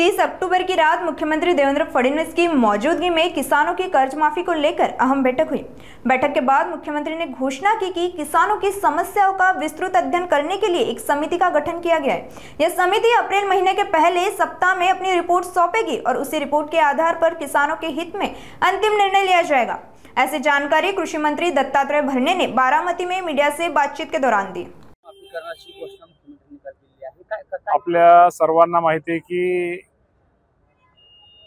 30 अक्टूबर की रात मुख्यमंत्री देवेंद्र फडणवीस की मौजूदगी में किसानों की कर्ज माफी को लेकर अहम बैठक हुई। बैठक के बाद मुख्यमंत्री ने घोषणा की कि किसानों की समस्याओं का विस्तृत अध्ययन करने के लिए एक समिति का गठन किया गया है। यह समिति अप्रैल महीने के पहले सप्ताह में अपनी रिपोर्ट सौंपेगी और उसी रिपोर्ट के आधार पर किसानों के हित में अंतिम निर्णय लिया जाएगा। ऐसी जानकारी कृषि मंत्री दत्तात्रेय भरणे ने बारामती में मीडिया से बातचीत के दौरान दी। आपल्या सर्वांना माहिती आहे की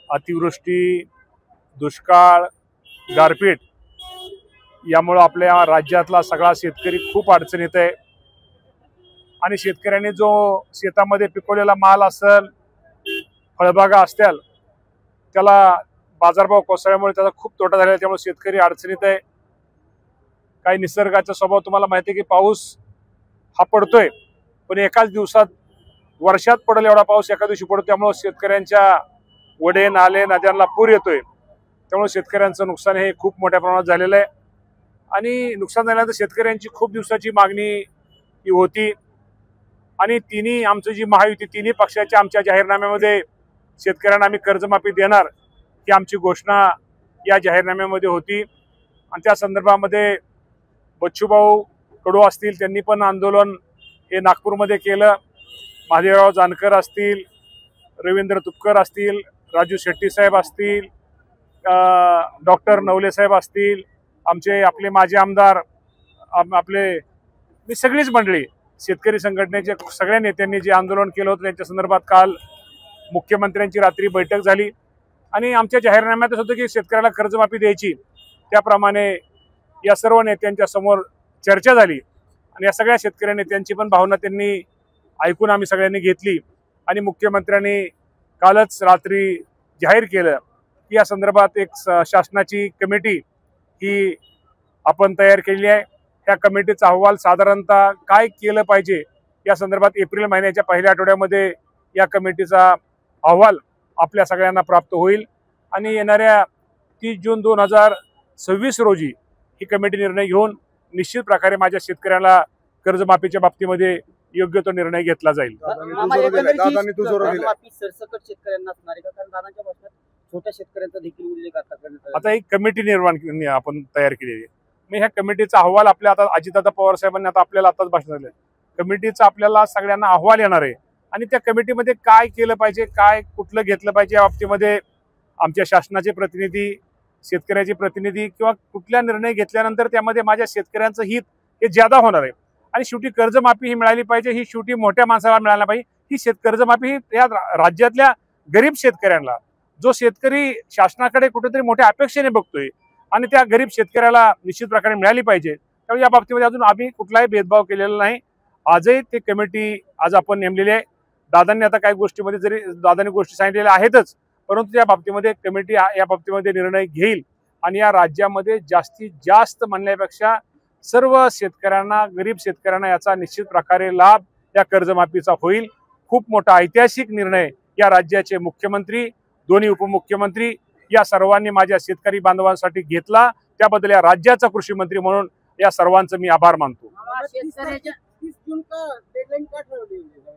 अतिवृष्टी, दुष्काळ, गारपीट यामुळे आपल्या राज्यातला सगळा शेतकरी खूप अडचणीत आहे आणि शेतकऱ्यांनी जो शेतामध्ये पिकवलेला माल असेल, फळबागा असतील, त्याला बाजारभाव कोसळल्यामुळे त्याचा खूप तोटा झाला, त्यामुळे शेतकरी अडचणीत आहे। काही निसर्गाचा स्वभाव तुम्हाला माहिती आहे की पाऊस हा पडतोय, पण एकाच दिवसात वर्षात पडेल एवढा पाऊस एका दिवशी पडतो, त्यामुळे शेतकऱ्यांच्या वडे, नाले, नद्यांना पूर येतोय। त्यामुळे शेतकऱ्यांचं नुकसान हे खूप मोठ्या प्रमाणात झालेलं आहे आणि नुकसान झाल्यानंतर शेतकऱ्यांची खूप दिवसाची मागणी ही होती आणि तिन्ही आमची जी महायुती तिन्ही पक्षाच्या आमच्या जाहीरनाम्यामध्ये शेतकऱ्यांना आम्ही कर्जमाफी देणार ही आमची घोषणा या जाहीरनाम्यामध्ये होती आणि त्या संदर्भामध्ये बच्चूभाऊ कडू असतील, त्यांनी पण आंदोलन हे नागपूरमध्ये केलं। महादेवराव जानकर असतील, रवींद्र तुपकर असतील, राजू शेट्टी साहेब असतील, डॉक्टर नवले साहेब असतील, आपले माजी आमदार, आपले सगळीच मंडळी, शेतकरी संघटनेचे सगळ्या नेत्यांनी जे आंदोलन केलं होतं त्यांच्या संदर्भात काल मुख्यमंत्र्यांची रात्री बैठक झाली आणि आमच्या जाहीरनाम्यातच होतं की शेतकऱ्याला कर्जमाफी द्यायची। त्याप्रमाणे या सर्व नेत्यांच्या समोर चर्चा झाली आणि या सगळ्या शेतकरी नेत्यांची पण भावना त्यांनी ऐकून आम्ही सगळ्यांनी घेतली आणि मुख्यमंत्र्यांनी कालच रात्री जाहीर केलं की या संदर्भात एक शासनाची कमिटी ही आपण तयार केली आहे। त्या कमिटीचा अहवाल साधारणतः काय केलं पाहिजे या संदर्भात एप्रिल महिन्याच्या पहिल्या आठवड्यामध्ये या कमिटीचा अहवाल आपल्या सगळ्यांना प्राप्त होईल आणि येणाऱ्या 30 जून 2026 रोजी ही कमिटी निर्णय घेऊन निश्चित प्रकारे माझ्या शेतकऱ्यांना कर्जमाफीच्या बाबतीमध्ये योग्य तो निर्णय घेतला जाईल। आता एक कमिटी निर्माण आपण तयार केलेली आहे। मी ह्या कमिटीचा अहवाल आपल्या आता अजितदादा पवार साहेबांनी आपल्याला आताच भाषण झालं, कमिटीचा आपल्याला सगळ्यांना अहवाल येणार आहे आणि त्या कमिटीमध्ये काय केलं पाहिजे, काय कुठलं घेतलं पाहिजे या बाबतीमध्ये आमच्या शासनाचे प्रतिनिधी, शेतकऱ्याचे प्रतिनिधी किंवा कुठला निर्णय घेतल्यानंतर त्यामध्ये माझ्या शेतकऱ्यांचं हित हे ज्यादा होणार आहे आणि शेवटी कर्जमाफी ही मिळाली पाहिजे, ही शेवटी मोठ्या माणसाला मिळायला पाहिजे। ही कर्जमाफी ही या राज्यातल्या गरीब शेतकऱ्यांना, जो शेतकरी शासनाकडे कुठेतरी मोठ्या अपेक्षेने बघतोय आणि त्या गरीब शेतकऱ्याला निश्चित प्रकारे मिळाली पाहिजे। त्यामुळे या बाबतीमध्ये अजून आम्ही कुठलाही भेदभाव केलेला नाही। आजही ते कमिटी आज आपण नेमलेली आहे। दादांनी आता काही गोष्टीमध्ये जरी दादांनी गोष्टी सांगितलेल्या आहेतच, परंतु या बाबतीमध्ये कमिटी या बाबतीमध्ये निर्णय घेईल आणि या राज्यामध्ये जास्तीत जास्त म्हणण्यापेक्षा सर्व शेतकऱ्यांना, गरीब शेतकऱ्यांना याचा निश्चित प्रकारे लाभ या कर्जमाफीचा होईल। खूप मोठा ऐतिहासिक निर्णय या राज्याचे मुख्यमंत्री, दोन्ही उपमुख्यमंत्री या सर्वांनी माझ्या शेतकरी बांधवांसाठी घेतला, त्याबद्दल या राज्याचा कृषी मंत्री म्हणून या सर्वांचं मी आभार मानतो।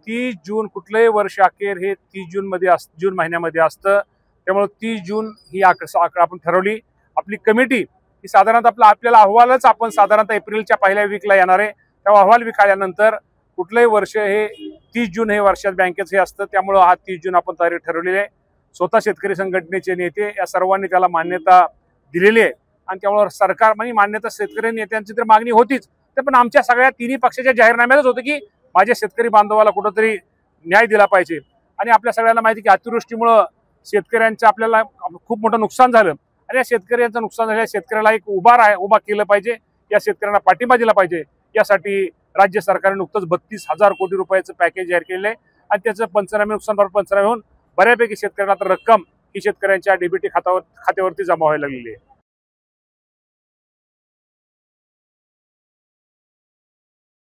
30 जून कुठलंही वर्ष अखेर हे 30 जून मध्ये जून महिन्यामध्ये असतं, त्यामुळे 30 जून ही आकडा आपण ठरवली। आपली कमिटी ही साधारणतः आपल्याला अहवालच आपण साधारणतः एप्रिलच्या पहिल्या वीकला येणार आहे, तेव्हा अहवाल विकाल्यानंतर कुठलंही वर्ष हे 30 जून हे वर्षात बँकेचं हे असतं, त्यामुळे हा 30 जून आपण तारीख ठरवलेली आहे। स्वतः शेतकरी संघटनेचे नेते या सर्वांनी त्याला मान्यता दिलेली आहे आणि त्यामुळे सरकार म्हणजे मान्यता शेतकरी नेत्यांची तर मागणी होतीच, तर पण आमच्या सगळ्या तिन्ही पक्षाच्या जाहीरनाम्यातच होतं की माझ्या शेतकरी बांधवाला कुठंतरी न्याय दिला पाहिजे आणि आपल्या सगळ्यांना माहिती की अतिवृष्टीमुळे शेतकऱ्यांचं आपल्याला खूप मोठं नुकसान झालं आणि या शेतकऱ्यांचं नुकसान झालं, शेतकऱ्याला एक उभा केलं पाहिजे, या शेतकऱ्यांना पाठिंबा दिला पाहिजे। यासाठी राज्य सरकारने नुकतंच 32,000 कोटी रुपयाचं पॅकेज जाहीर केलेलं आहे आणि त्याचं पंचनामे, नुकसान भरपाई पंचनामे होऊन बऱ्यापैकी शेतकऱ्यांना तर रक्कम ही शेतकऱ्यांच्या डीबीटी खात्यावरती जमा व्हायला लागलेली आहे।